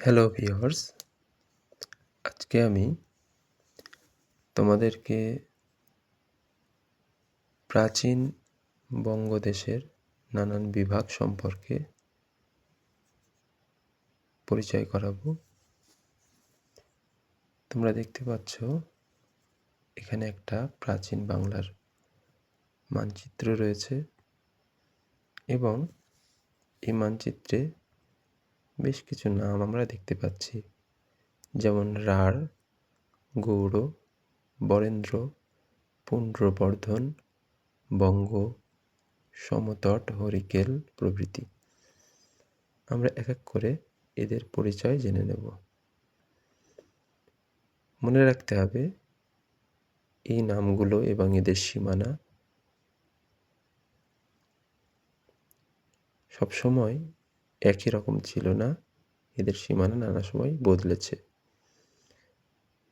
Hello viewers, আজকে আমি তোমাদেরকে প্রাচীন বঙ্গদেশের নানান বিভাগ সম্পর্কে পরিচয় করাবো। তোমরা দেখতে পাচ্ছ এখানে একটা প্রাচীন বাংলার মানচিত্র রয়েছে এবং এই মানচিত্রে বেশ কিছু নাম আমরা দেখতে পাচ্ছি, যেমন রাঢ়, গৌড়, বরেন্দ্র, পুণ্ড্রবর্ধন, বঙ্গ, সমতট, হরিকেল প্রভৃতি। আমরা এক এক করে এদের পরিচয় জেনে নেব। মনে রাখতে হবে এই নামগুলো এবং এদের সীমানা সবসময় একই রকম ছিল না, এদের সীমানা নানা সময় বদলেছে।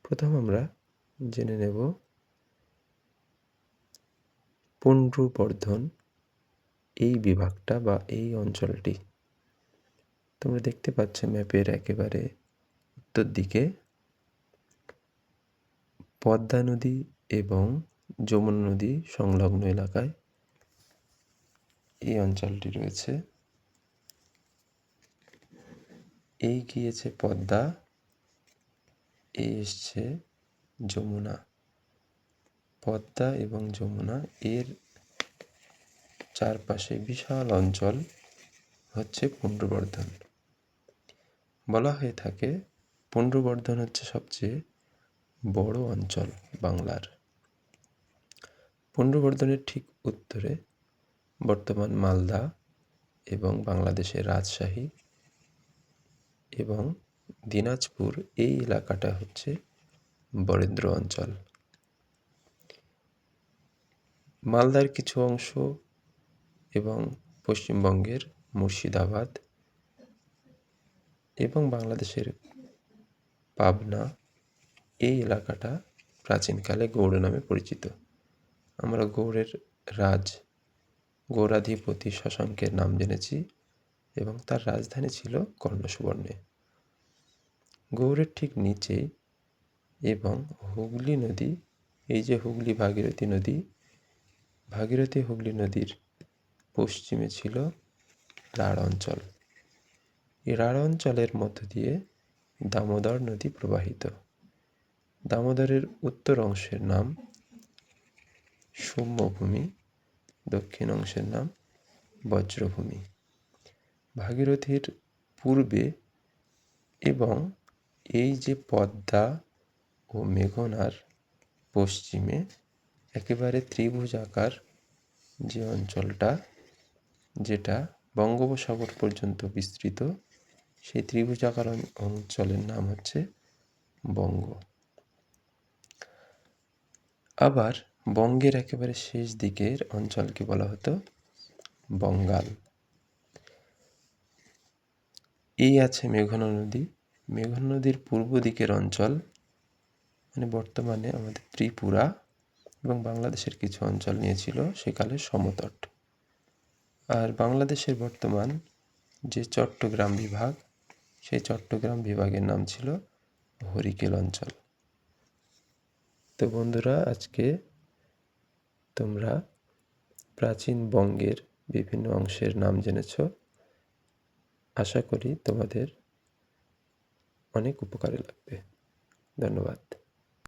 প্রথম আমরা জেনে নেব পুণ্ড্রবর্ধন এই বিভাগটা বা এই অঞ্চলটি। তোমরা দেখতে পাচ্ছ ম্যাপের একেবারে উত্তর দিকে পদ্মা নদী এবং যমুনা নদী সংলগ্ন এলাকায় এই অঞ্চলটি রয়েছে। এই গিয়েছে পদ্মা, এই এসছে যমুনা। পদ্মা এবং যমুনা এর চারপাশে বিশাল অঞ্চল হচ্ছে পুণ্ড্রবর্ধন। বলা হয়ে থাকে পুণ্ড্রবর্ধন হচ্ছে সবচেয়ে বড় অঞ্চল বাংলার। পুণ্ড্রবর্ধনের ঠিক উত্তরে বর্তমান মালদা এবং বাংলাদেশের রাজশাহী এবং দিনাজপুর এই এলাকাটা হচ্ছে বরেন্দ্র অঞ্চল। মালদার কিছু অংশ এবং পশ্চিমবঙ্গের মুর্শিদাবাদ এবং বাংলাদেশের পাবনা এই এলাকাটা প্রাচীনকালে গৌড় নামে পরিচিত। আমরা গৌড়াধিপতি শশাঙ্কের নাম জেনেছি এবং তার রাজধানী ছিল কর্ণসুবর্ণে। গৌড়ের ঠিক নিচে এবং হুগলি নদী, এই যে হুগলি ভাগীরথী নদী, ভাগীরথী হুগলি নদীর পশ্চিমে ছিল রাঢ় অঞ্চল। এই রাঢ় অঞ্চলের মধ্য দিয়ে দামোদর নদী প্রবাহিত। দামোদরের উত্তর অংশের নাম সৌম্যভূমি, দক্ষিণ অংশের নাম বজ্রভূমি। ভাগীরথীর পূর্বে এবং এই যে পদ্মা ও মেঘনার পশ্চিমে একেবারে ত্রিভুজাকার যে অঞ্চলটা, যেটা বঙ্গোপসাগর পর্যন্ত বিস্তৃত, সেই ত্রিভুজাকার অঞ্চলের নাম হচ্ছে বঙ্গ। আবার বঙ্গের একেবারে শেষ দিকের অঞ্চলকে বলা হতো বঙ্গাল। এই আছে মেঘনা নদী। মেঘনা নদীর পূর্ব দিকের অঞ্চল মানে বর্তমানে আমাদের ত্রিপুরা এবং বাংলাদেশের কিছু অঞ্চল নিয়েছিল সেকালে সমতট। আর বাংলাদেশের বর্তমান যে চট্টগ্রাম বিভাগ, সেই চট্টগ্রাম বিভাগের নাম ছিল হরিকেল অঞ্চল। তো বন্ধুরা, আজকে তোমরা প্রাচীন বঙ্গের বিভিন্ন অংশের নাম জেনেছ। আশা করি তোমাদের অনেক উপকারে লাগবে। ধন্যবাদ।